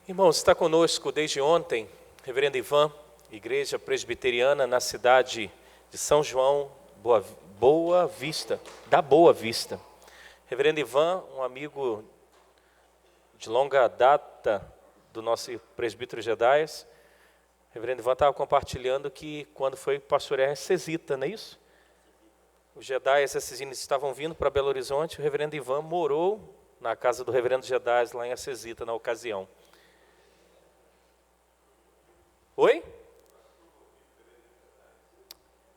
Irmãos, está conosco desde ontem, reverendo Ivan, igreja presbiteriana na cidade de São João, Boa Vista, da Boa Vista. Reverendo Ivan, um amigo de longa data do nosso presbítero Gedaias. Reverendo Ivan estava compartilhando que quando foi pastorear em Cesita, não é isso? Os Gedaias esses estavam vindo para Belo Horizonte, o reverendo Ivan morou na casa do reverendo Gedaias lá em Acesita na ocasião. Oi?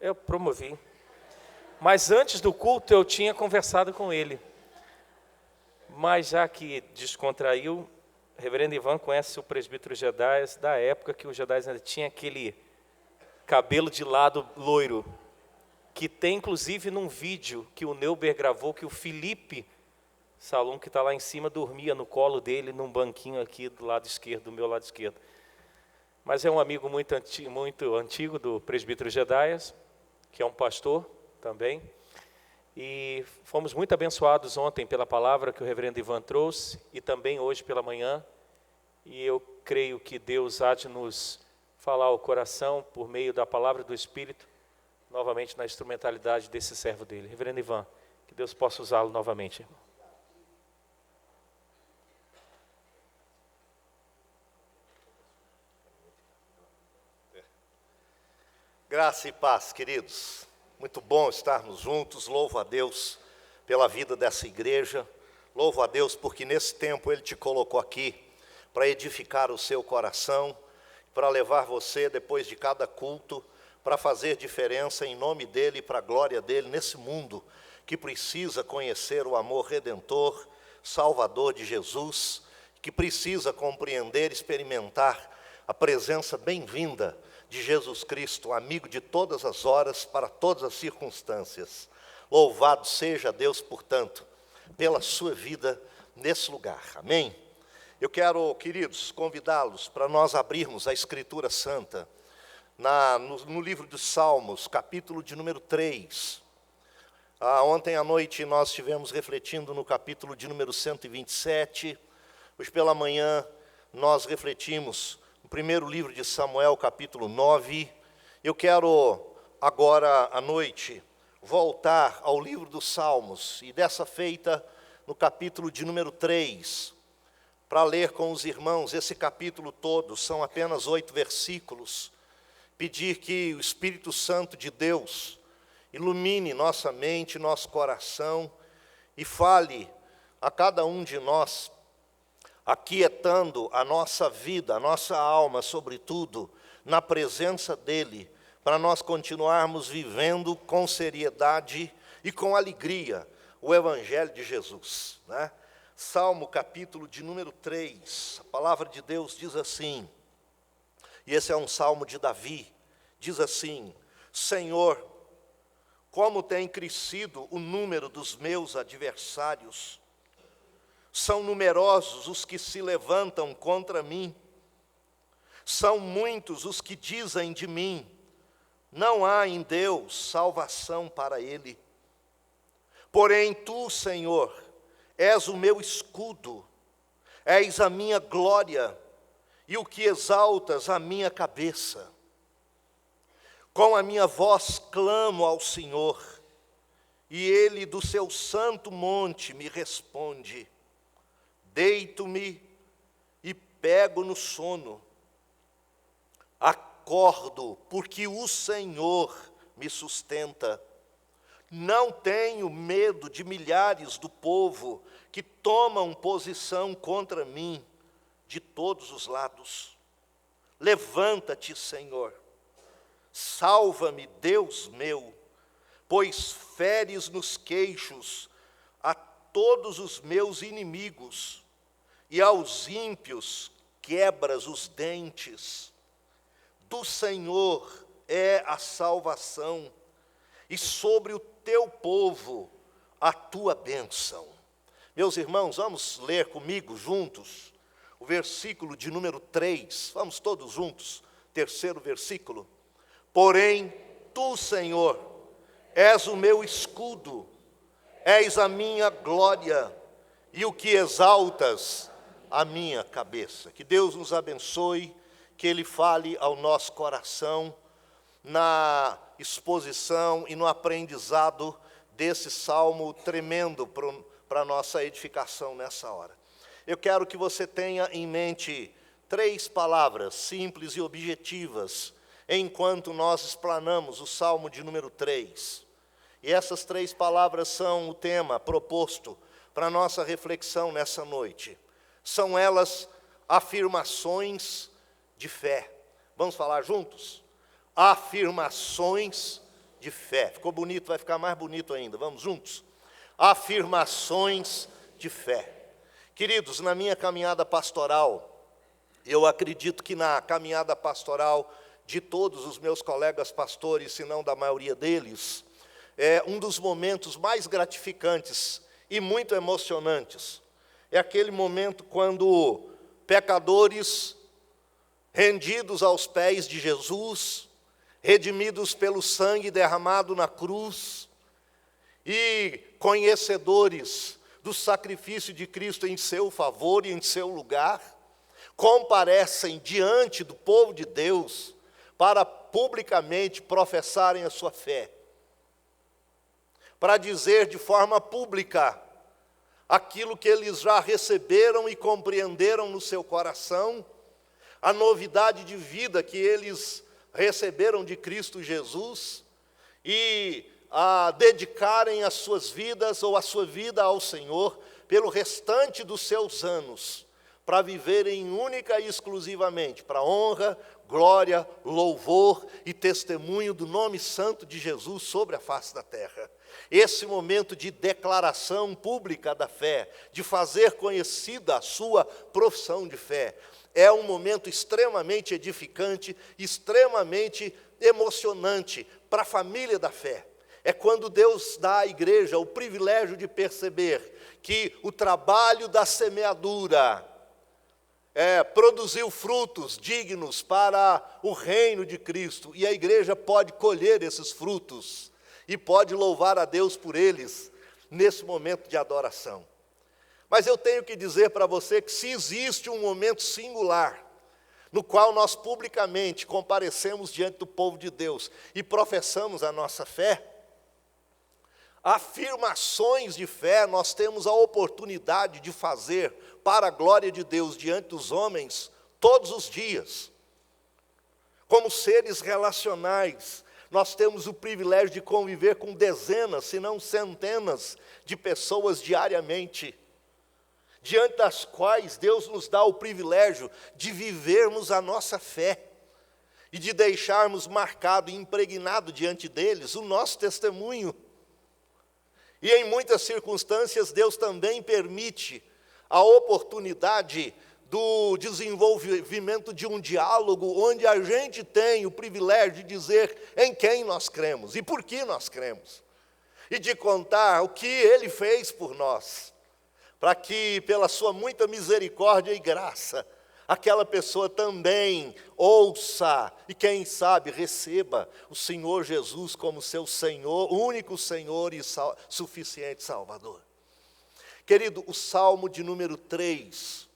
Eu promovi. Mas antes do culto eu tinha conversado com ele. Mas já que descontraiu, o reverendo Ivan conhece o presbítero Gedaias da época que o Gedaias ainda tinha aquele cabelo de lado loiro, que tem inclusive num vídeo que o Neuber gravou, que o Felipe Salum, que está lá em cima, dormia no colo dele, num banquinho aqui do lado esquerdo, do meu lado esquerdo. Mas é um amigo muito antigo do presbítero Gedaias, que é um pastor também. E fomos muito abençoados ontem pela palavra que o reverendo Ivan trouxe e também hoje pela manhã. E eu creio que Deus há de nos falar ao coração por meio da palavra do Espírito, novamente na instrumentalidade desse servo dele. Reverendo Ivan, que Deus possa usá-lo novamente, irmão. Graça e paz, queridos. Muito bom estarmos juntos. Louvo a Deus pela vida dessa igreja. Louvo a Deus porque nesse tempo Ele te colocou aqui para edificar o seu coração, para levar você depois de cada culto, para fazer diferença em nome dEle e para a glória dEle nesse mundo que precisa conhecer o amor redentor, salvador de Jesus, que precisa compreender, experimentar a presença bem-vinda de Jesus Cristo, amigo de todas as horas, para todas as circunstâncias. Louvado seja Deus, portanto, pela sua vida nesse lugar. Amém? Eu quero, queridos, convidá-los para nós abrirmos a Escritura Santa no livro dos Salmos, capítulo de número 3. Ontem à noite nós estivemos refletindo no capítulo de número 127. Hoje pela manhã nós refletimos no primeiro livro de Samuel, capítulo 9. Eu quero agora à noite voltar ao livro dos Salmos e dessa feita no capítulo de número 3, para ler com os irmãos esse capítulo todo. São apenas 8 versículos. Pedir que o Espírito Santo de Deus ilumine nossa mente, nosso coração e fale a cada um de nós, aquietando a nossa vida, a nossa alma, sobretudo, na presença dEle, para nós continuarmos vivendo com seriedade e com alegria o Evangelho de Jesus, né? Salmo capítulo de número 3, a palavra de Deus diz assim, e esse é um salmo de Davi, diz assim: Senhor, como tem crescido o número dos meus adversários, são numerosos os que se levantam contra mim, são muitos os que dizem de mim, não há em Deus salvação para ele. Porém tu, Senhor, és o meu escudo, és a minha glória e o que exaltas a minha cabeça. Com a minha voz clamo ao Senhor, e Ele do seu santo monte me responde. Deito-me e pego no sono. Acordo, porque o Senhor me sustenta. Não tenho medo de milhares do povo que tomam posição contra mim de todos os lados. Levanta-te, Senhor. Salva-me, Deus meu, pois feres nos queixos a todos os meus inimigos, e aos ímpios quebras os dentes. Do Senhor é a salvação, e sobre o teu povo a tua bênção. Meus irmãos, vamos ler comigo juntos o versículo de número 3. Vamos todos juntos, terceiro versículo. Porém, tu, Senhor, és o meu escudo, és a minha glória, e o que exaltas a minha cabeça. Que Deus nos abençoe, que Ele fale ao nosso coração na exposição e no aprendizado desse salmo tremendo para a nossa edificação nessa hora. Eu quero que você tenha em mente 3 palavras simples e objetivas, enquanto nós explanamos o salmo de número 3. E essas 3 palavras são o tema proposto para a nossa reflexão nessa noite. São elas afirmações de fé. Vamos falar juntos? Afirmações de fé. Ficou bonito, vai ficar mais bonito ainda. Vamos juntos? Afirmações de fé. Queridos, na minha caminhada pastoral, eu acredito que na caminhada pastoral de todos os meus colegas pastores, se não da maioria deles, é um dos momentos mais gratificantes e muito emocionantes. É aquele momento quando pecadores rendidos aos pés de Jesus, redimidos pelo sangue derramado na cruz e conhecedores do sacrifício de Cristo em seu favor e em seu lugar, comparecem diante do povo de Deus para publicamente professarem a sua fé, para dizer de forma pública aquilo que eles já receberam e compreenderam no seu coração, a novidade de vida que eles receberam de Cristo Jesus, e a dedicarem as suas vidas ou a sua vida ao Senhor pelo restante dos seus anos, para viverem única e exclusivamente para honra, glória, louvor e testemunho do nome santo de Jesus sobre a face da terra. Esse momento de declaração pública da fé, de fazer conhecida a sua profissão de fé, é um momento extremamente edificante, extremamente emocionante para a família da fé. É quando Deus dá à igreja o privilégio de perceber que o trabalho da semeadura produziu frutos dignos para o reino de Cristo, e a igreja pode colher esses frutos e pode louvar a Deus por eles nesse momento de adoração. Mas eu tenho que dizer para você que se existe um momento singular no qual nós publicamente comparecemos diante do povo de Deus e professamos a nossa fé, afirmações de fé nós temos a oportunidade de fazer para a glória de Deus diante dos homens todos os dias. Como seres relacionais, nós temos o privilégio de conviver com dezenas, se não centenas, de pessoas diariamente, diante das quais Deus nos dá o privilégio de vivermos a nossa fé e de deixarmos marcado e impregnado diante deles o nosso testemunho. E em muitas circunstâncias Deus também permite a oportunidade do desenvolvimento de um diálogo onde a gente tem o privilégio de dizer em quem nós cremos e por que nós cremos, e de contar o que Ele fez por nós, para que pela sua muita misericórdia e graça, aquela pessoa também ouça e quem sabe receba o Senhor Jesus como seu Senhor, único Senhor e suficiente Salvador. Querido, o Salmo de número 3,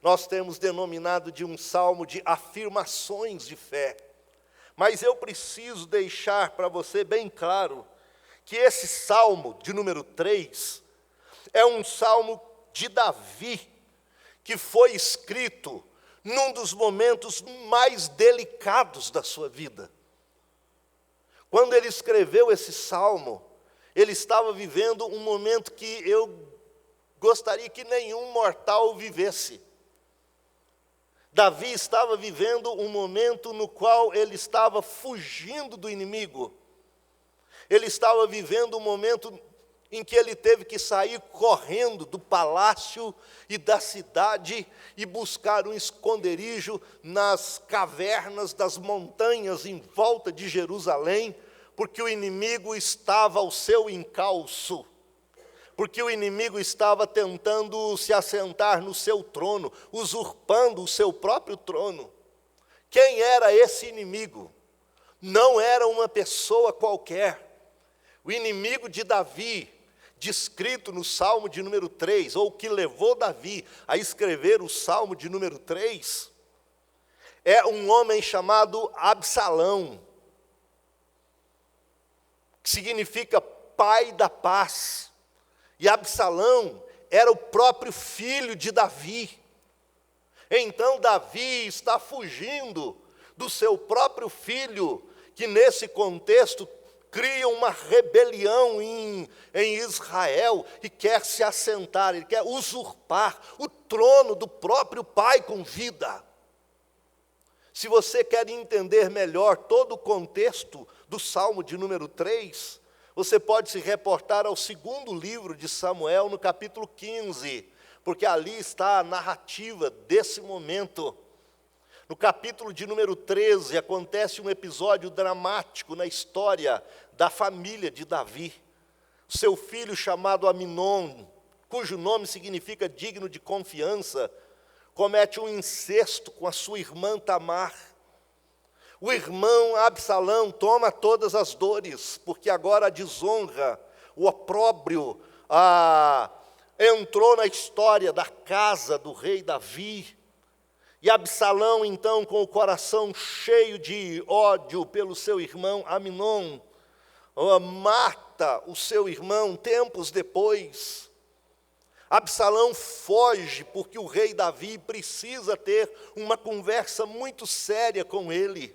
nós temos denominado de um salmo de afirmações de fé. Mas eu preciso deixar para você bem claro que esse salmo de número 3 é um salmo de Davi, que foi escrito num dos momentos mais delicados da sua vida. Quando ele escreveu esse salmo, ele estava vivendo um momento que eu gostaria que nenhum mortal vivesse. Davi estava vivendo um momento no qual ele estava fugindo do inimigo. Ele estava vivendo um momento em que ele teve que sair correndo do palácio e da cidade e buscar um esconderijo nas cavernas das montanhas em volta de Jerusalém, porque o inimigo estava ao seu encalço, porque o inimigo estava tentando se assentar no seu trono, usurpando o seu próprio trono. Quem era esse inimigo? Não era uma pessoa qualquer. O inimigo de Davi descrito no Salmo de número 3, ou que levou Davi a escrever o Salmo de número 3, é um homem chamado Absalão, que significa pai da paz. E Absalão era o próprio filho de Davi. Então Davi está fugindo do seu próprio filho, que nesse contexto cria uma rebelião em Israel e quer se assentar, ele quer usurpar o trono do próprio pai com vida. Se você quer entender melhor todo o contexto do Salmo de número 3, você pode se reportar ao segundo livro de Samuel, no capítulo 15, porque ali está a narrativa desse momento. No capítulo de número 13, acontece um episódio dramático na história da família de Davi. Seu filho chamado Aminon, cujo nome significa digno de confiança, comete um incesto com a sua irmã Tamar. O irmão Absalão toma todas as dores, porque agora a desonra, o opróbrio, entrou na história da casa do rei Davi. E Absalão, então, com o coração cheio de ódio pelo seu irmão Aminon, mata o seu irmão tempos depois. Absalão foge porque o rei Davi precisa ter uma conversa muito séria com ele.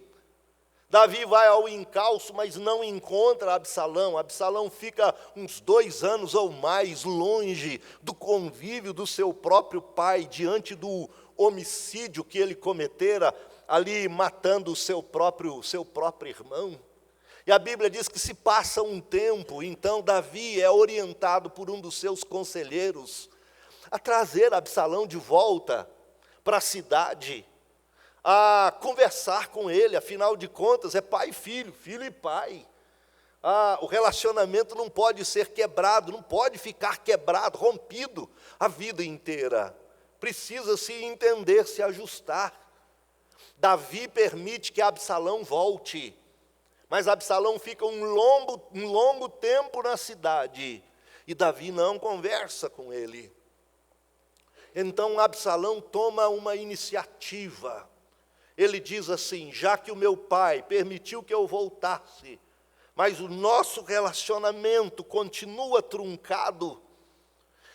Davi vai ao encalço, mas não encontra Absalão. Absalão fica uns 2 anos ou mais longe do convívio do seu próprio pai, diante do homicídio que ele cometera, ali matando o seu próprio irmão. E a Bíblia diz que se passa um tempo, então Davi é orientado por um dos seus conselheiros a trazer Absalão de volta para a cidade, a conversar com ele, afinal de contas é pai e filho, filho e pai. O relacionamento não pode ser quebrado, não pode ficar quebrado, rompido a vida inteira. Precisa se entender, se ajustar. Davi permite que Absalão volte, mas Absalão fica um longo tempo na cidade, e Davi não conversa com ele. Então Absalão toma uma iniciativa. Ele diz assim: já que o meu pai permitiu que eu voltasse, mas o nosso relacionamento continua truncado,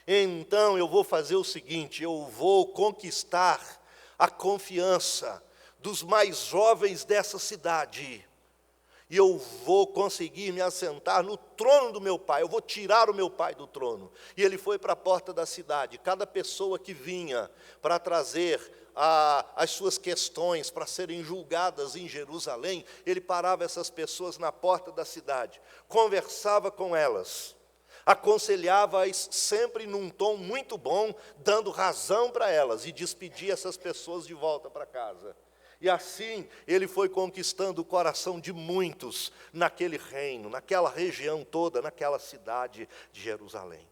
então eu vou fazer o seguinte, eu vou conquistar a confiança dos mais jovens dessa cidade, e eu vou conseguir me assentar no trono do meu pai, eu vou tirar o meu pai do trono. E ele foi para a porta da cidade. Cada pessoa que vinha para trazer as suas questões, para serem julgadas em Jerusalém, ele parava essas pessoas na porta da cidade, conversava com elas, aconselhava-as sempre num tom muito bom, dando razão para elas, e despedia essas pessoas de volta para casa. E assim ele foi conquistando o coração de muitos naquele reino, naquela região toda, naquela cidade de Jerusalém.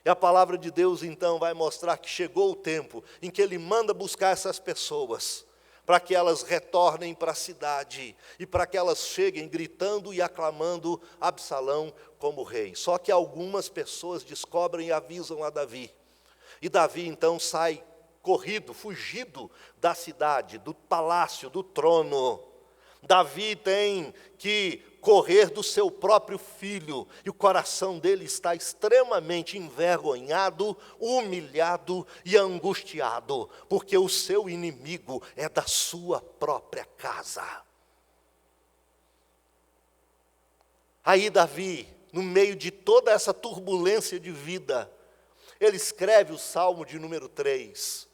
E a palavra de Deus então vai mostrar que chegou o tempo em que ele manda buscar essas pessoas, para que elas retornem para a cidade, e para que elas cheguem gritando e aclamando Absalão como rei. Só que algumas pessoas descobrem e avisam a Davi. E Davi então sai corrido, fugido da cidade, do palácio, do trono. Davi tem que correr do seu próprio filho, e o coração dele está extremamente envergonhado, humilhado e angustiado, porque o seu inimigo é da sua própria casa. Aí Davi, no meio de toda essa turbulência de vida, ele escreve o Salmo de número 3.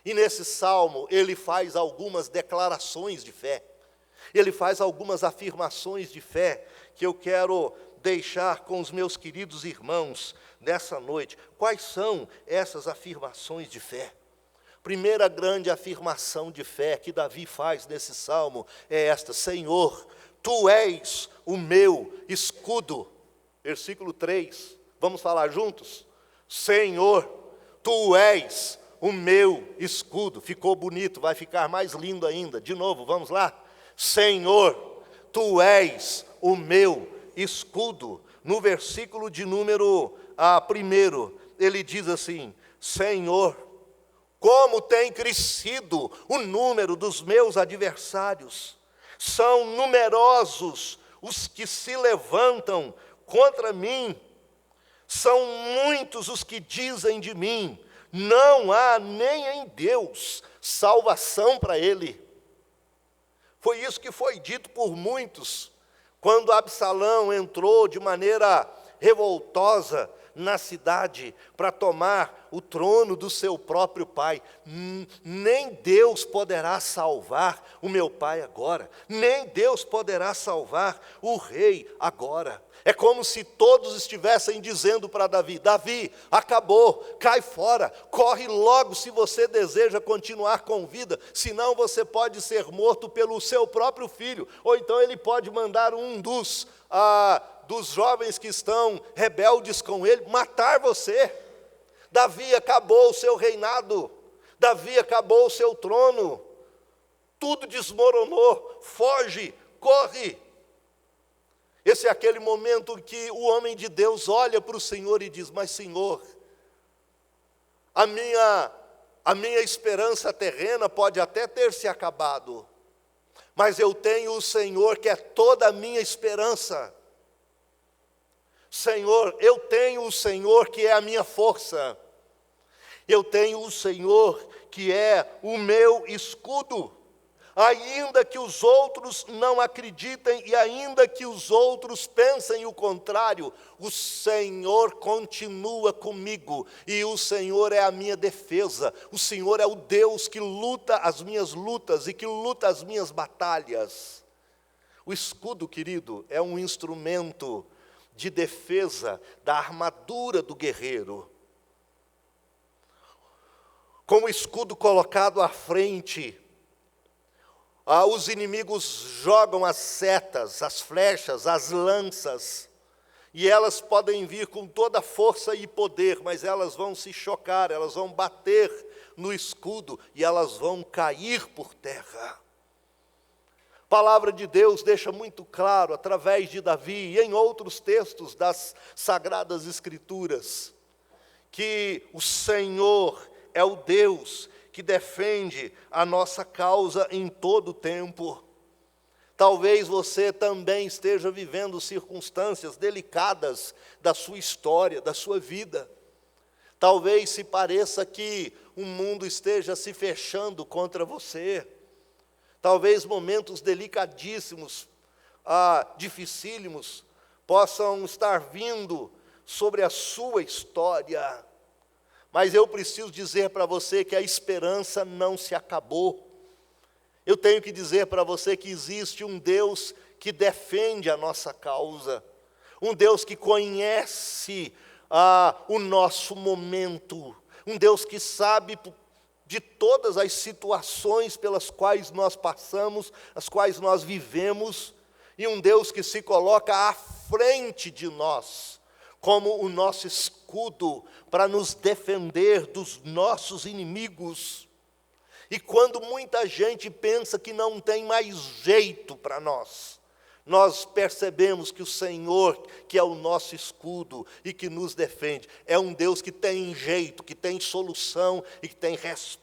E nesse salmo ele faz algumas declarações de fé. Ele faz algumas afirmações de fé que eu quero deixar com os meus queridos irmãos nessa noite. Quais são essas afirmações de fé? Primeira grande afirmação de fé que Davi faz nesse salmo é esta: Senhor, Tu és o meu escudo. Versículo 3, vamos falar juntos? Senhor, Tu és o meu escudo. Ficou bonito, vai ficar mais lindo ainda. De novo, vamos lá? Senhor, Tu és o meu escudo. No versículo de número primeiro, ele diz assim: Senhor, como tem crescido o número dos meus adversários, são numerosos os que se levantam contra mim, são muitos os que dizem de mim, não há nem em Deus salvação para ele. Foi isso que foi dito por muitos, quando Absalão entrou de maneira revoltosa na cidade para tomar o trono do seu próprio pai. Nem Deus poderá salvar o meu pai agora, nem Deus poderá salvar o rei agora. É como se todos estivessem dizendo para Davi: Davi, acabou, cai fora, corre logo se você deseja continuar com vida, senão você pode ser morto pelo seu próprio filho, ou então ele pode mandar um dos jovens que estão rebeldes com ele matar você. Davi, acabou o seu reinado, Davi, acabou o seu trono, tudo desmoronou, foge, corre. Esse é aquele momento que o homem de Deus olha para o Senhor e diz: mas Senhor, a minha esperança terrena pode até ter se acabado, mas eu tenho o Senhor que é toda a minha esperança. Senhor, eu tenho o Senhor que é a minha força, eu tenho o Senhor que é o meu escudo. Ainda que os outros não acreditem e ainda que os outros pensem o contrário, o Senhor continua comigo e o Senhor é a minha defesa. O Senhor é o Deus que luta as minhas lutas e que luta as minhas batalhas. O escudo, querido, é um instrumento de defesa da armadura do guerreiro. Com o escudo colocado à frente, os inimigos jogam as setas, as flechas, as lanças, e elas podem vir com toda a força e poder, mas elas vão se chocar, elas vão bater no escudo e elas vão cair por terra. A palavra de Deus deixa muito claro, através de Davi e em outros textos das Sagradas Escrituras, que o Senhor é o Deus que defende a nossa causa em todo o tempo. Talvez você também esteja vivendo circunstâncias delicadas da sua história, da sua vida. Talvez se pareça que o mundo esteja se fechando contra você. Talvez momentos delicadíssimos, dificílimos, possam estar vindo sobre a sua história. Mas eu preciso dizer para você que a esperança não se acabou. Eu tenho que dizer para você que existe um Deus que defende a nossa causa. Um Deus que conhece o nosso momento. Um Deus que sabe de todas as situações pelas quais nós passamos, as quais nós vivemos. E um Deus que se coloca à frente de nós, como o nosso escudo para nos defender dos nossos inimigos. E quando muita gente pensa que não tem mais jeito para nós percebemos que o Senhor, que é o nosso escudo e que nos defende, é um Deus que tem jeito, que tem solução e que tem resposta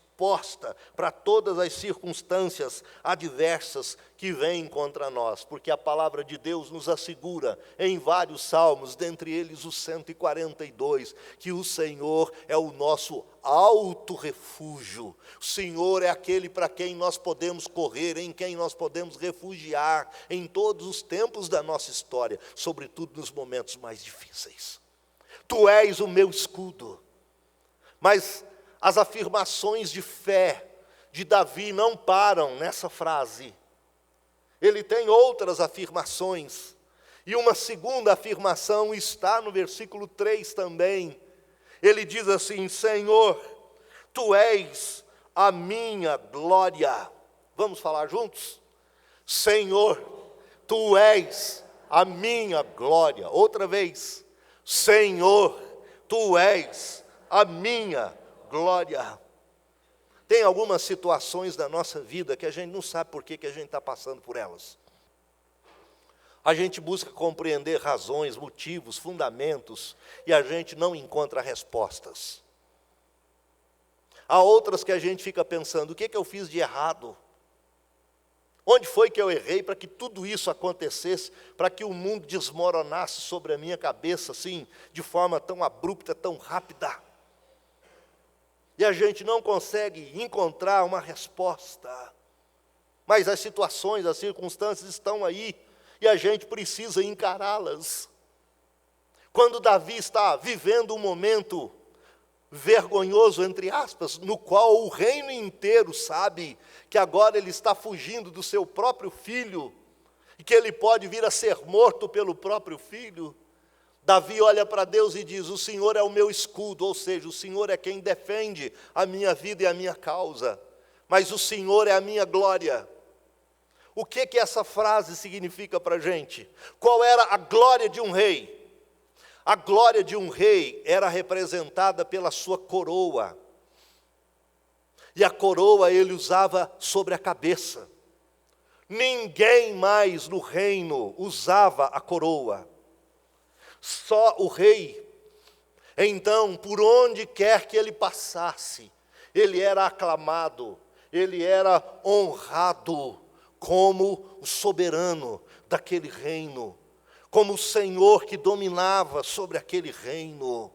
para todas as circunstâncias adversas que vêm contra nós, porque a palavra de Deus nos assegura em vários salmos, dentre eles o 142, que o Senhor é o nosso alto refúgio. O Senhor é aquele para quem nós podemos correr, em quem nós podemos refugiar em todos os tempos da nossa história, sobretudo nos momentos mais difíceis. Tu és o meu escudo. Mas as afirmações de fé de Davi não param nessa frase. Ele tem outras afirmações. E uma segunda afirmação está no versículo 3 também. Ele diz assim: Senhor, Tu és a minha glória. Vamos falar juntos? Senhor, Tu és a minha glória. Outra vez. Senhor, Tu és a minha glória. Tem algumas situações da nossa vida que a gente não sabe por que a gente está passando por elas. A gente busca compreender razões, motivos, fundamentos, e a gente não encontra respostas. Há outras que a gente fica pensando, o que eu fiz de errado? Onde foi que eu errei para que tudo isso acontecesse, para que o mundo desmoronasse sobre a minha cabeça, assim, de forma tão abrupta, tão rápida? E a gente não consegue encontrar uma resposta. Mas as situações, as circunstâncias estão aí, e a gente precisa encará-las. Quando Davi está vivendo um momento vergonhoso, entre aspas, no qual o reino inteiro sabe que agora ele está fugindo do seu próprio filho, e que ele pode vir a ser morto pelo próprio filho, Davi olha para Deus e diz, o Senhor é o meu escudo, ou seja, o Senhor é quem defende a minha vida e a minha causa, mas o Senhor é a minha glória. O que essa frase significa para a gente? Qual era a glória de um rei? A glória de um rei era representada pela sua coroa. E a coroa ele usava sobre a cabeça. Ninguém mais no reino usava a coroa. Só o rei. Então, por onde quer que ele passasse, ele era aclamado, ele era honrado como o soberano daquele reino, como o Senhor que dominava sobre aquele reino.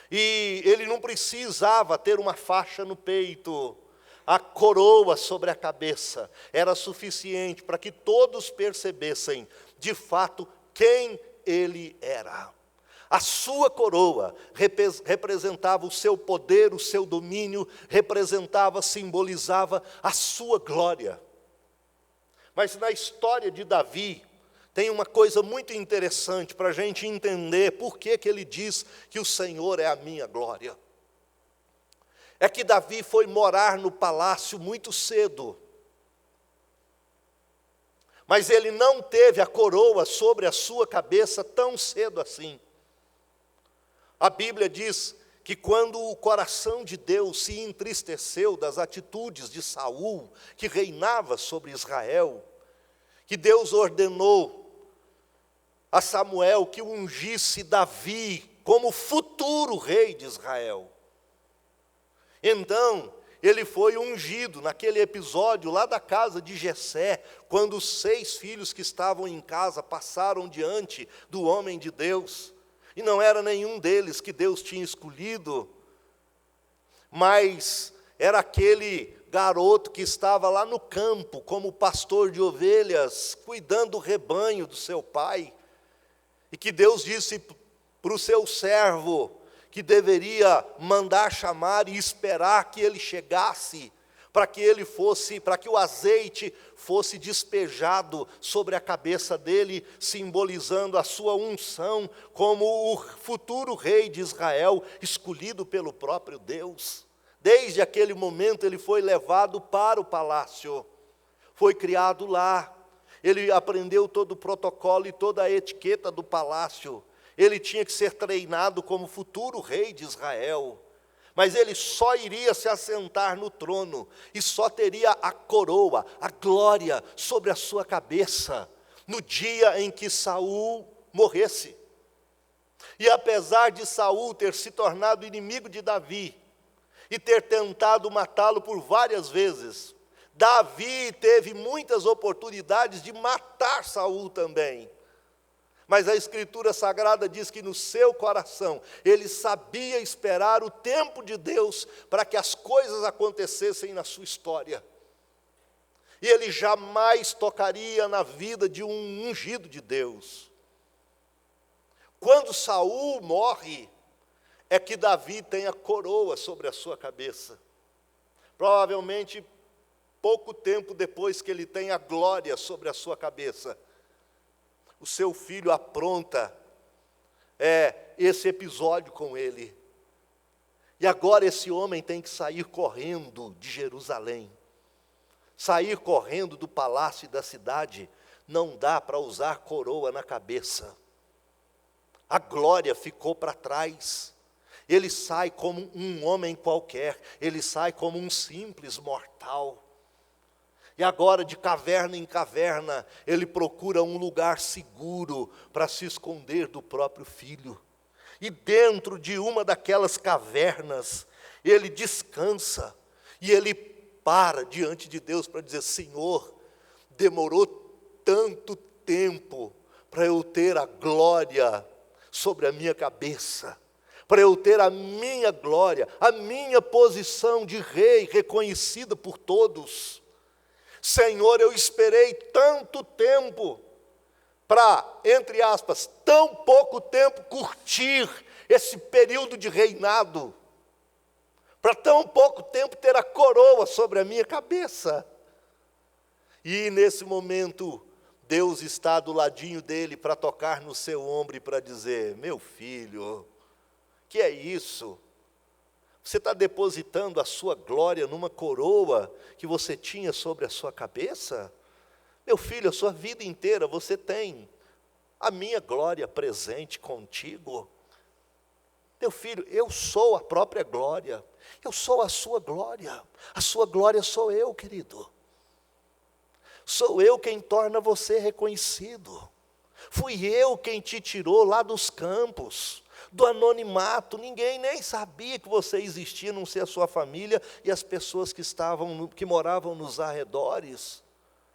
E ele não precisava ter uma faixa no peito, a coroa sobre a cabeça era suficiente para que todos percebessem, de fato, quem ele era. A sua coroa representava o seu poder, o seu domínio, representava, simbolizava a sua glória. Mas na história de Davi, tem uma coisa muito interessante para a gente entender por que ele diz que o Senhor é a minha glória. É que Davi foi morar no palácio muito cedo. Mas ele não teve a coroa sobre a sua cabeça tão cedo assim. A Bíblia diz que quando o coração de Deus se entristeceu das atitudes de Saul, que reinava sobre Israel, que Deus ordenou a Samuel que ungisse Davi como futuro rei de Israel. Então, ele foi ungido naquele episódio lá da casa de Jessé, quando os 6 filhos que estavam em casa passaram diante do homem de Deus. E não era nenhum deles que Deus tinha escolhido, mas era aquele garoto que estava lá no campo, como pastor de ovelhas, cuidando do rebanho do seu pai. E que Deus disse para o seu servo que deveria mandar chamar e esperar que ele chegasse, para que o azeite fosse despejado sobre a cabeça dele, simbolizando a sua unção como o futuro rei de Israel, escolhido pelo próprio Deus. Desde aquele momento ele foi levado para o palácio, foi criado lá, ele aprendeu todo o protocolo e toda a etiqueta do palácio. Ele tinha que ser treinado como futuro rei de Israel. Mas ele só iria se assentar no trono e só teria a coroa, a glória sobre a sua cabeça no dia em que Saul morresse. E apesar de Saul ter se tornado inimigo de Davi e ter tentado matá-lo por várias vezes, Davi teve muitas oportunidades de matar Saul também. Mas a Escritura Sagrada diz que no seu coração, ele sabia esperar o tempo de Deus para que as coisas acontecessem na sua história. E ele jamais tocaria na vida de um ungido de Deus. Quando Saul morre, é que Davi tem a coroa sobre a sua cabeça. Provavelmente, pouco tempo depois que ele tem a glória sobre a sua cabeça, o seu filho apronta esse episódio com ele. E agora esse homem tem que sair correndo de Jerusalém. Sair correndo do palácio e da cidade. Não dá para usar coroa na cabeça. A glória ficou para trás. Ele sai como um homem qualquer. Ele sai como um simples mortal. E agora, de caverna em caverna, ele procura um lugar seguro para se esconder do próprio filho. E dentro de uma daquelas cavernas, ele descansa. E ele para diante de Deus para dizer: Senhor, demorou tanto tempo para eu ter a glória sobre a minha cabeça, para eu ter a minha glória, a minha posição de rei reconhecida por todos. Senhor, eu esperei tanto tempo para, entre aspas, tão pouco tempo curtir esse período de reinado, para tão pouco tempo ter a coroa sobre a minha cabeça. E nesse momento, Deus está do ladinho dele para tocar no seu ombro e para dizer: meu filho, que é isso? Você está depositando a sua glória numa coroa que você tinha sobre a sua cabeça? Meu filho, a sua vida inteira você tem a minha glória presente contigo. Meu filho, eu sou a própria glória, eu sou a sua glória sou eu, querido. Sou eu quem torna você reconhecido. Fui eu quem te tirou lá dos campos, do anonimato. Ninguém nem sabia que você existia, a não ser a sua família e as pessoas que moravam nos arredores.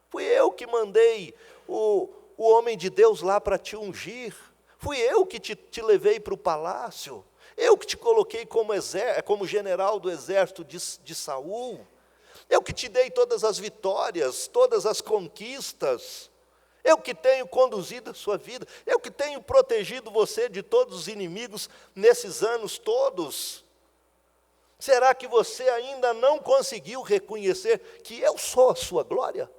Fui eu que mandei o homem de Deus lá para te ungir. Fui eu que te levei para o palácio. Eu que te coloquei como general do exército de Saul. Eu que te dei todas as vitórias, todas as conquistas. Eu que tenho conduzido a sua vida. Eu que tenho protegido você de todos os inimigos nesses anos todos. Será que você ainda não conseguiu reconhecer que eu sou a sua glória?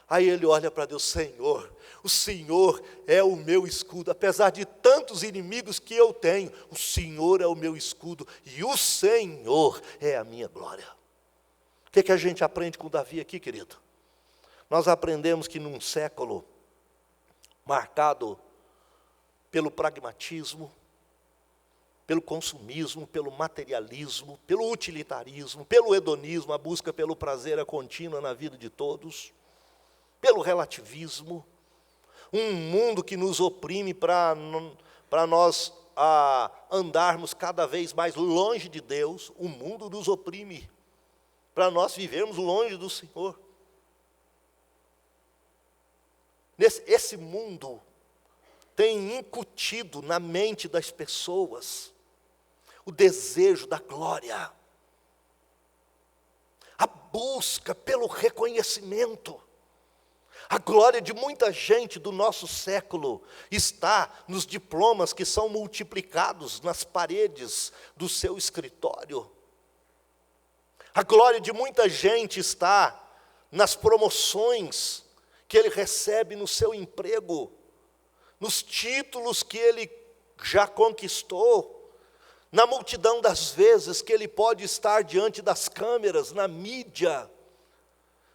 Aí ele olha para Deus: Senhor, o Senhor é o meu escudo. Apesar de tantos inimigos que eu tenho, o Senhor é o meu escudo e o Senhor é a minha glória. O que a gente aprende com Davi aqui, querido? Nós aprendemos que num século marcado pelo pragmatismo, pelo consumismo, pelo materialismo, pelo utilitarismo, pelo hedonismo, a busca pelo prazer é contínua na vida de todos, pelo relativismo, um mundo que nos oprime para nós andarmos cada vez mais longe de Deus. O mundo nos oprime para nós vivermos longe do Senhor. Esse mundo tem incutido na mente das pessoas o desejo da glória, a busca pelo reconhecimento. A glória de muita gente do nosso século está nos diplomas que são multiplicados nas paredes do seu escritório. A glória de muita gente está nas promoções que ele recebe no seu emprego, nos títulos que ele já conquistou, na multidão das vezes que ele pode estar diante das câmeras, na mídia,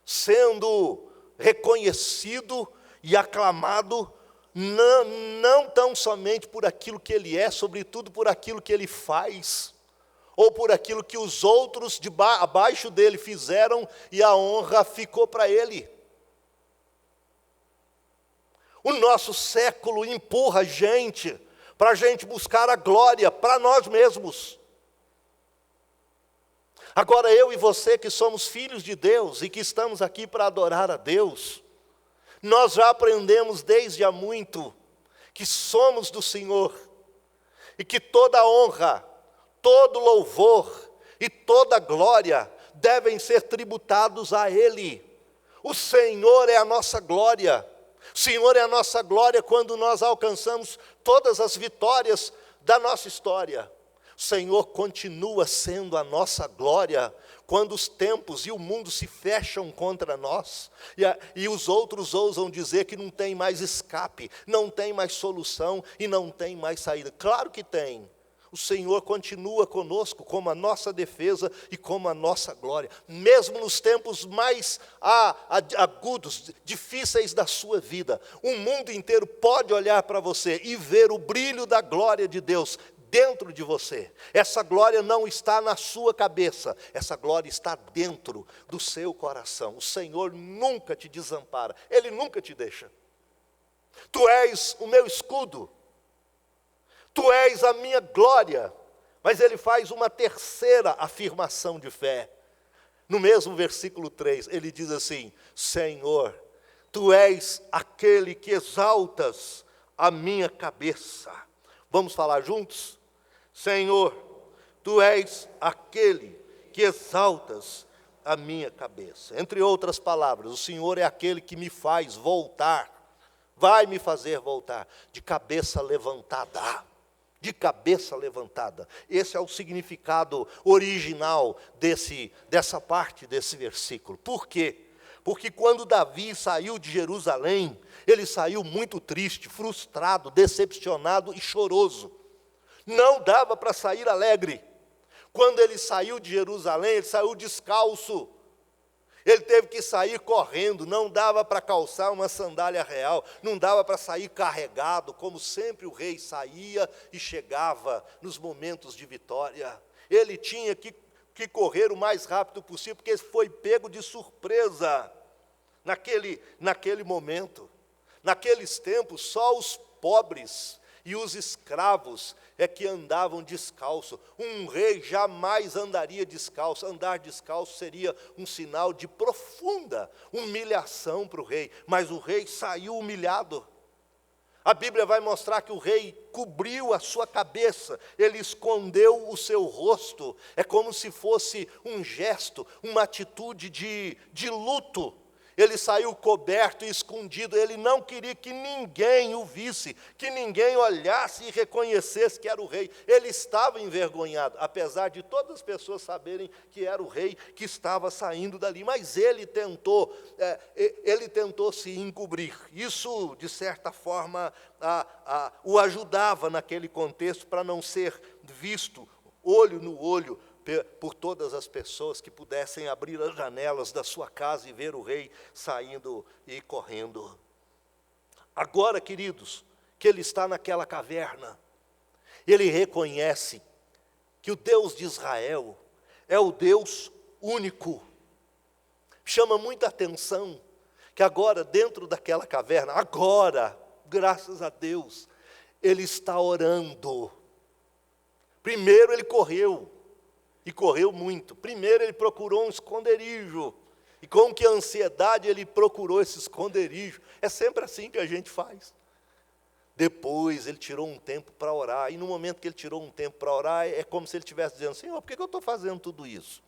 sendo reconhecido e aclamado, não tão somente por aquilo que ele é, sobretudo por aquilo que ele faz, ou por aquilo que os outros abaixo dele fizeram e a honra ficou para ele. O nosso século empurra a gente para a gente buscar a glória para nós mesmos. Agora eu e você que somos filhos de Deus e que estamos aqui para adorar a Deus, nós já aprendemos desde há muito que somos do Senhor e que toda honra, todo louvor e toda glória devem ser tributados a Ele. O Senhor é a nossa glória. O Senhor é a nossa glória quando nós alcançamos todas as vitórias da nossa história. O Senhor continua sendo a nossa glória quando os tempos e o mundo se fecham contra nós e os outros ousam dizer que não tem mais escape, não tem mais solução e não tem mais saída. Claro que tem. O Senhor continua conosco como a nossa defesa e como a nossa glória. Mesmo nos tempos mais agudos, difíceis da sua vida, o mundo inteiro pode olhar para você e ver o brilho da glória de Deus dentro de você. Essa glória não está na sua cabeça, essa glória está dentro do seu coração. O Senhor nunca te desampara, Ele nunca te deixa. Tu és o meu escudo, tu és a minha glória. Mas ele faz uma terceira afirmação de fé. No mesmo versículo 3, ele diz assim: Senhor, tu és aquele que exaltas a minha cabeça. Vamos falar juntos? Senhor, tu és aquele que exaltas a minha cabeça. Entre outras palavras, o Senhor é aquele que me faz voltar, vai me fazer voltar de cabeça levantada. De cabeça levantada. Esse é o significado original dessa parte desse versículo. Por quê? Porque quando Davi saiu de Jerusalém, ele saiu muito triste, frustrado, decepcionado e choroso. Não dava para sair alegre. Quando ele saiu de Jerusalém, ele saiu descalço. Ele teve que sair correndo, não dava para calçar uma sandália real, não dava para sair carregado, como sempre o rei saía e chegava nos momentos de vitória. Ele tinha que correr o mais rápido possível, porque ele foi pego de surpresa naquele momento. Naqueles tempos, só os pobres e os escravos é que andavam descalço. Um rei jamais andaria descalço. Andar descalço seria um sinal de profunda humilhação para o rei. Mas o rei saiu humilhado. A Bíblia vai mostrar que o rei cobriu a sua cabeça, ele escondeu o seu rosto. É como se fosse um gesto, uma atitude de luto. Ele saiu coberto e escondido, ele não queria que ninguém o visse, que ninguém olhasse e reconhecesse que era o rei. Ele estava envergonhado, apesar de todas as pessoas saberem que era o rei que estava saindo dali. Mas ele tentou se encobrir. Isso, de certa forma, o ajudava naquele contexto para não ser visto olho no olho por todas as pessoas que pudessem abrir as janelas da sua casa e ver o rei saindo e correndo. Agora, queridos, que ele está naquela caverna, ele reconhece que o Deus de Israel é o Deus único. Chama muita atenção que agora, dentro daquela caverna, agora, graças a Deus, ele está orando. Primeiro ele correu. E correu muito. Primeiro ele procurou um esconderijo. E com que ansiedade ele procurou esse esconderijo. É sempre assim que a gente faz. Depois ele tirou um tempo para orar. E no momento que ele tirou um tempo para orar, é como se ele estivesse dizendo: Senhor, por que eu estou fazendo tudo isso?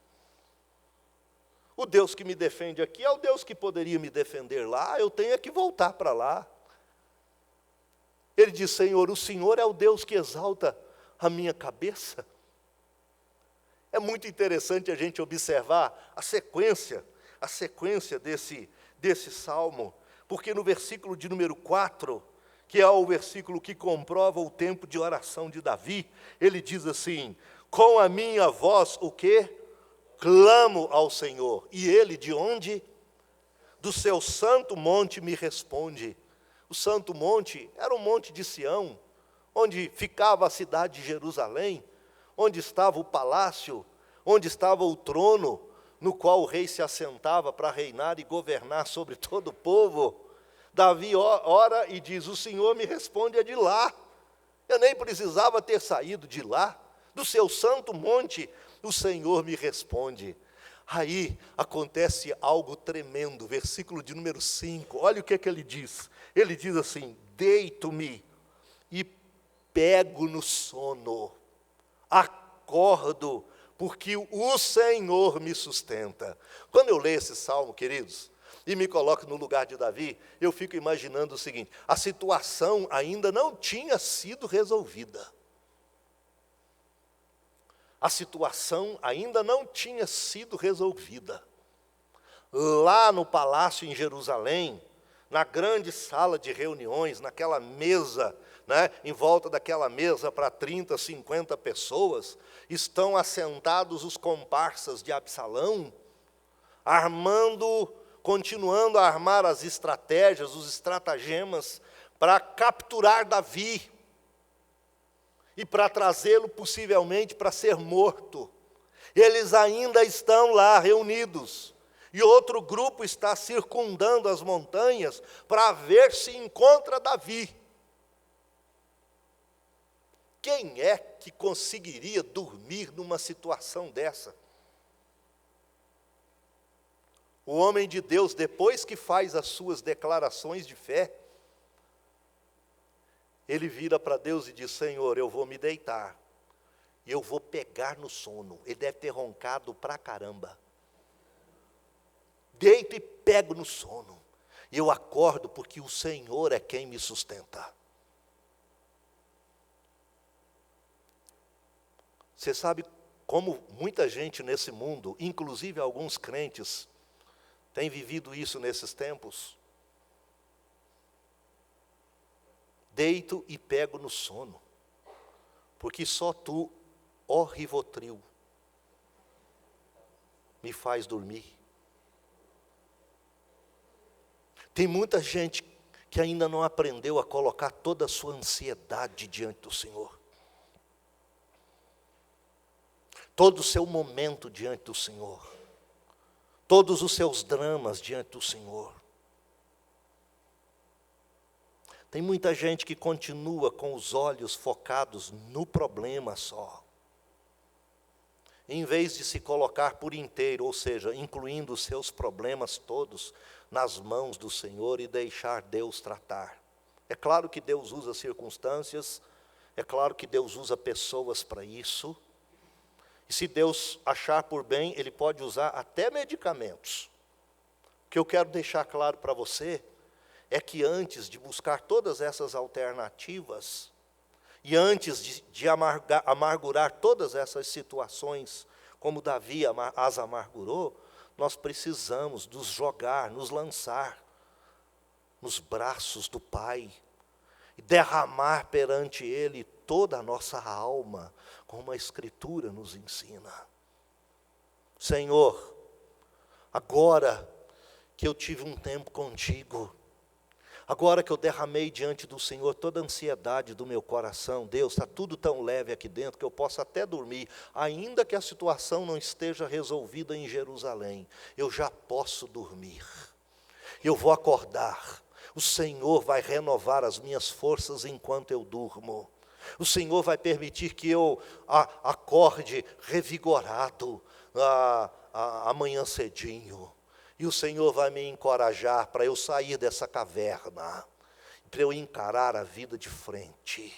O Deus que me defende aqui é o Deus que poderia me defender lá. Eu tenho que voltar para lá. Ele diz: Senhor, o Senhor é o Deus que exalta a minha cabeça. É muito interessante a gente observar a sequência desse salmo, porque no versículo de número 4, que é o versículo que comprova o tempo de oração de Davi, ele diz assim: com a minha voz, o quê? Clamo ao Senhor, e ele de onde? Do seu santo monte me responde. O santo monte era o monte de Sião, onde ficava a cidade de Jerusalém, onde estava o palácio, onde estava o trono, no qual o rei se assentava para reinar e governar sobre todo o povo. Davi ora e diz: o Senhor me responde é de lá. Eu nem precisava ter saído de lá. Do seu santo monte, o Senhor me responde. Aí acontece algo tremendo, versículo de número 5. Olha o que ele diz. Ele diz assim: deito-me e pego no sono, acordo, porque o Senhor me sustenta. Quando eu leio esse salmo, queridos, e me coloco no lugar de Davi, eu fico imaginando o seguinte: a situação ainda não tinha sido resolvida. A situação ainda não tinha sido resolvida. Lá no palácio em Jerusalém, na grande sala de reuniões, naquela mesa, em volta daquela mesa para 30, 50 pessoas, estão assentados os comparsas de Absalão, continuando a armar as estratégias, os estratagemas, para capturar Davi. e para trazê-lo possivelmente para ser morto. Eles ainda estão lá reunidos, e outro grupo está circundando as montanhas para ver se encontra Davi. Quem é que conseguiria dormir numa situação dessa? O homem de Deus, depois que faz as suas declarações de fé, ele vira para Deus e diz: Senhor, eu vou me deitar, e eu vou pegar no sono. Ele deve ter roncado pra caramba. Deito e pego no sono. E eu acordo porque o Senhor é quem me sustenta. Você sabe como muita gente nesse mundo, inclusive alguns crentes, tem vivido isso nesses tempos? Deito e pego no sono, porque só tu, ó Rivotril, me faz dormir. Tem muita gente que ainda não aprendeu a colocar toda a sua ansiedade diante do Senhor. Todo o seu momento diante do Senhor. Todos os seus dramas diante do Senhor. Tem muita gente que continua com os olhos focados no problema só. Em vez de se colocar por inteiro, ou seja, incluindo os seus problemas todos nas mãos do Senhor e deixar Deus tratar. É claro que Deus usa circunstâncias, é claro que Deus usa pessoas para isso. E se Deus achar por bem, Ele pode usar até medicamentos. O que eu quero deixar claro para você é que antes de buscar todas essas alternativas, e antes de amargurar todas essas situações, como Davi as amargurou, nós precisamos nos jogar, nos lançar nos braços do Pai, e derramar perante Ele toda a nossa alma, como a Escritura nos ensina. Senhor, agora que eu tive um tempo contigo, agora que eu derramei diante do Senhor toda a ansiedade do meu coração, Deus, está tudo tão leve aqui dentro que eu posso até dormir, ainda que a situação não esteja resolvida em Jerusalém, eu já posso dormir, eu vou acordar, o Senhor vai renovar as minhas forças enquanto eu durmo, o Senhor vai permitir que eu acorde revigorado amanhã cedinho. E o Senhor vai me encorajar para eu sair dessa caverna, para eu encarar a vida de frente.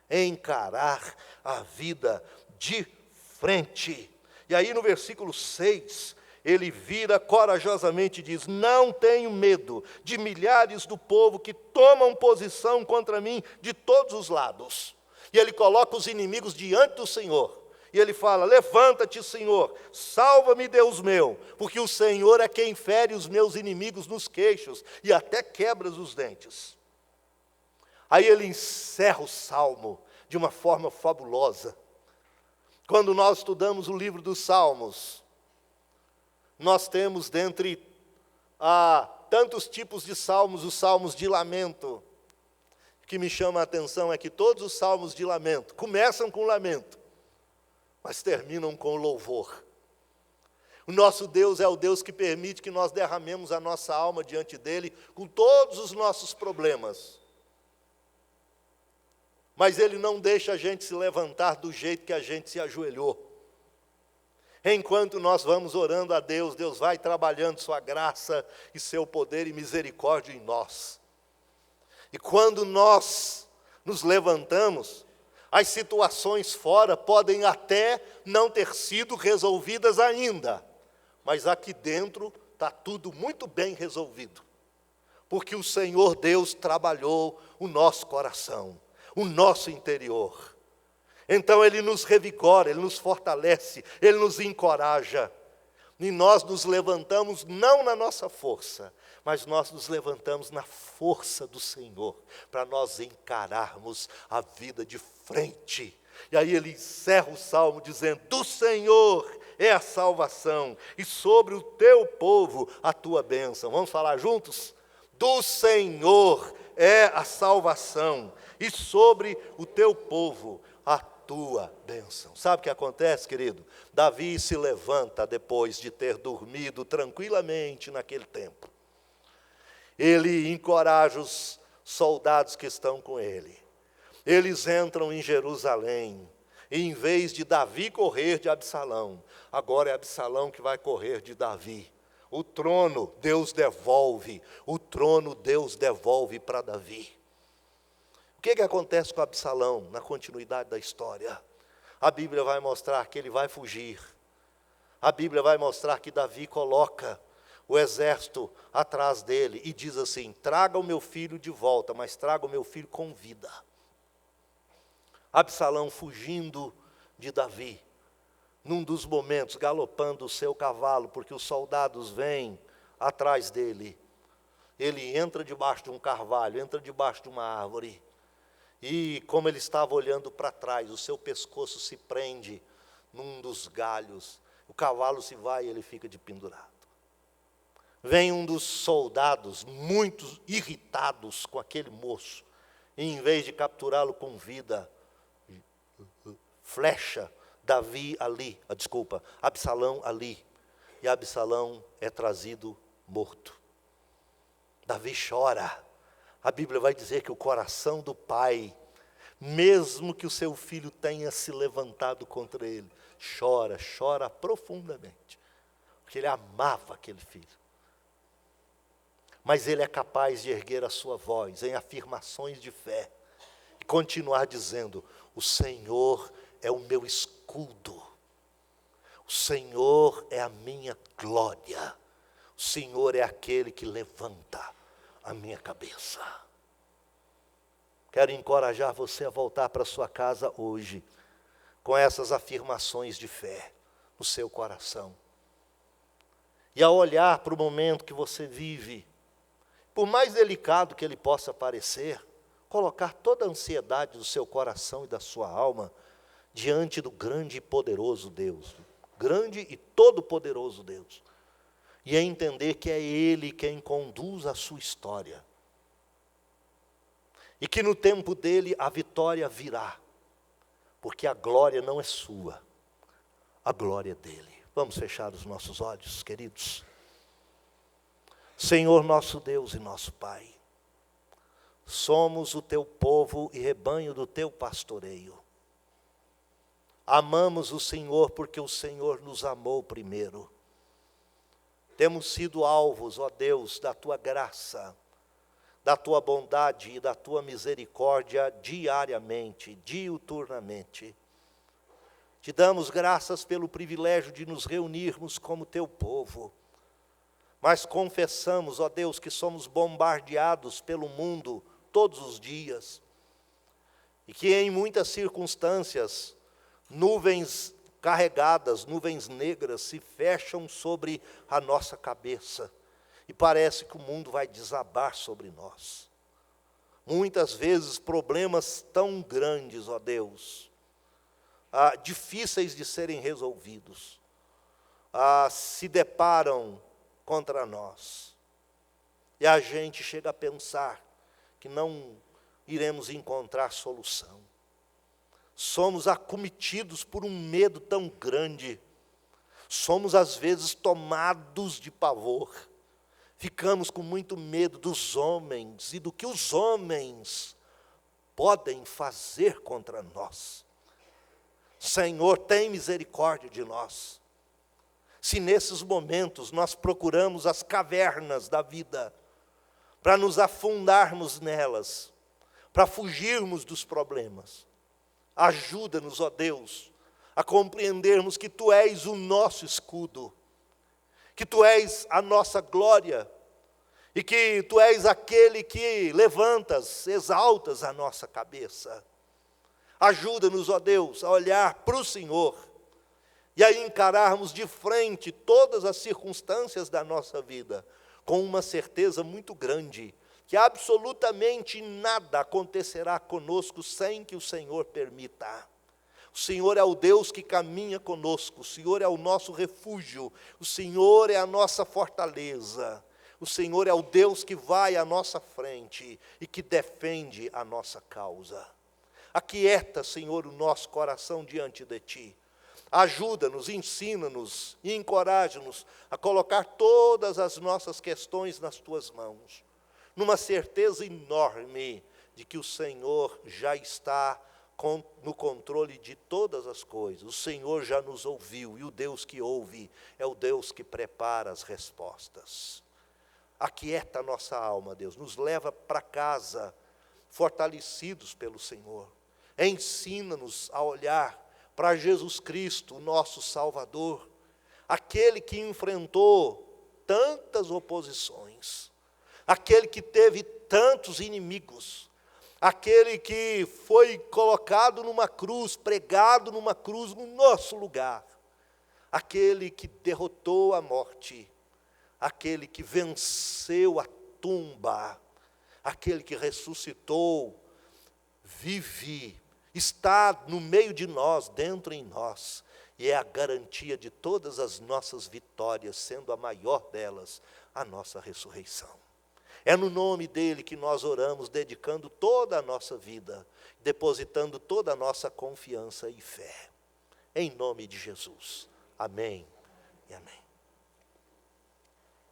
Encarar a vida de frente. E aí no versículo 6, ele vira corajosamente e diz: não tenho medo de milhares do povo que tomam posição contra mim de todos os lados. E ele coloca os inimigos diante do Senhor. E ele fala: levanta-te, Senhor, salva-me, Deus meu, porque o Senhor é quem fere os meus inimigos nos queixos e até quebra os dentes. Aí ele encerra o salmo de uma forma fabulosa. Quando nós estudamos o livro dos Salmos, nós temos dentre tantos tipos de salmos, os salmos de lamento. O que me chama a atenção é que todos os salmos de lamento começam com lamento, mas terminam com louvor. O nosso Deus é o Deus que permite que nós derramemos a nossa alma diante dEle com todos os nossos problemas. Mas Ele não deixa a gente se levantar do jeito que a gente se ajoelhou. Enquanto nós vamos orando a Deus, Deus vai trabalhando sua graça e seu poder e misericórdia em nós. E quando nós nos levantamos, as situações fora podem até não ter sido resolvidas ainda, mas aqui dentro está tudo muito bem resolvido, porque o Senhor Deus trabalhou o nosso coração, o nosso interior. Então Ele nos revigora, Ele nos fortalece, Ele nos encoraja, e nós nos levantamos não na nossa força, mas nós nos levantamos na força do Senhor, para nós encararmos a vida de frente. E aí ele encerra o salmo dizendo: do Senhor é a salvação, e sobre o teu povo a tua bênção. Vamos falar juntos? Do Senhor é a salvação, e sobre o teu povo a tua bênção. Sabe o que acontece, querido? Davi se levanta depois de ter dormido tranquilamente naquele tempo. Ele encoraja os soldados que estão com ele. Eles entram em Jerusalém. E em vez de Davi correr de Absalão, agora é Absalão que vai correr de Davi. O trono Deus devolve. O trono Deus devolve para Davi. O que acontece com Absalão na continuidade da história? A Bíblia vai mostrar que ele vai fugir. A Bíblia vai mostrar que Davi coloca o exército atrás dele e diz assim: traga o meu filho de volta, mas traga o meu filho com vida. Absalão fugindo de Davi, num dos momentos, galopando o seu cavalo, porque os soldados vêm atrás dele. Ele entra debaixo de um carvalho, entra debaixo de uma árvore, e como ele estava olhando para trás, o seu pescoço se prende num dos galhos, o cavalo se vai e ele fica de pendurado. Vem um dos soldados, muito irritados com aquele moço, e em vez de capturá-lo com vida, flecha Absalão ali, e Absalão é trazido morto. Davi chora. A Bíblia vai dizer que o coração do pai, mesmo que o seu filho tenha se levantado contra ele, chora profundamente, porque ele amava aquele filho. Mas ele é capaz de erguer a sua voz em afirmações de fé e continuar dizendo: o Senhor é o meu escudo, o Senhor é a minha glória, o Senhor é aquele que levanta a minha cabeça. Quero encorajar você a voltar para sua casa hoje, com essas afirmações de fé no seu coração. E ao olhar para o momento que você vive, por mais delicado que ele possa parecer, colocar toda a ansiedade do seu coração e da sua alma diante do grande e poderoso Deus, grande e todo-poderoso Deus, e entender que é Ele quem conduz a sua história, e que no tempo dele a vitória virá, porque a glória não é sua, a glória é dele. Vamos fechar os nossos olhos, queridos. Senhor nosso Deus e nosso Pai, somos o teu povo e rebanho do teu pastoreio. Amamos o Senhor porque o Senhor nos amou primeiro. Temos sido alvos, ó Deus, da tua graça, da tua bondade e da tua misericórdia diariamente, diuturnamente. Te damos graças pelo privilégio de nos reunirmos como teu povo. Mas confessamos, ó Deus, que somos bombardeados pelo mundo todos os dias. E que em muitas circunstâncias, nuvens carregadas, nuvens negras se fecham sobre a nossa cabeça. E parece que o mundo vai desabar sobre nós. Muitas vezes problemas tão grandes, ó Deus, difíceis de serem resolvidos, se deparam contra nós. E a gente chega a pensar que não iremos encontrar solução. Somos acometidos por um medo tão grande. Somos às vezes tomados de pavor. Ficamos com muito medo dos homens e do que os homens podem fazer contra nós. Senhor, tem misericórdia de nós. Se nesses momentos nós procuramos as cavernas da vida, para nos afundarmos nelas, para fugirmos dos problemas, ajuda-nos, ó Deus, a compreendermos que Tu és o nosso escudo, que Tu és a nossa glória, e que Tu és aquele que levantas, exaltas a nossa cabeça. Ajuda-nos, ó Deus, a olhar para o Senhor, e a encararmos de frente todas as circunstâncias da nossa vida, com uma certeza muito grande, que absolutamente nada acontecerá conosco sem que o Senhor permita. O Senhor é o Deus que caminha conosco, o Senhor é o nosso refúgio, o Senhor é a nossa fortaleza, O Senhor é o Deus que vai à nossa frente e que defende a nossa causa. Aquieta, Senhor, o nosso coração diante de Ti. Ajuda-nos, ensina-nos e encoraja-nos a colocar todas as nossas questões nas Tuas mãos, numa certeza enorme de que o Senhor já está no controle de todas as coisas. O Senhor já nos ouviu, e o Deus que ouve é o Deus que prepara as respostas. Aquieta a nossa alma, Deus, nos leva para casa, fortalecidos pelo Senhor. Ensina-nos a olhar para Jesus Cristo, o nosso Salvador, aquele que enfrentou tantas oposições, aquele que teve tantos inimigos, aquele que foi colocado numa cruz, pregado numa cruz no nosso lugar, aquele que derrotou a morte, aquele que venceu a tumba, aquele que ressuscitou, vive, está no meio de nós, dentro em nós, e é a garantia de todas as nossas vitórias, sendo a maior delas a nossa ressurreição. É no nome dele que nós oramos, dedicando toda a nossa vida, depositando toda a nossa confiança e fé. Em nome de Jesus. Amém e amém.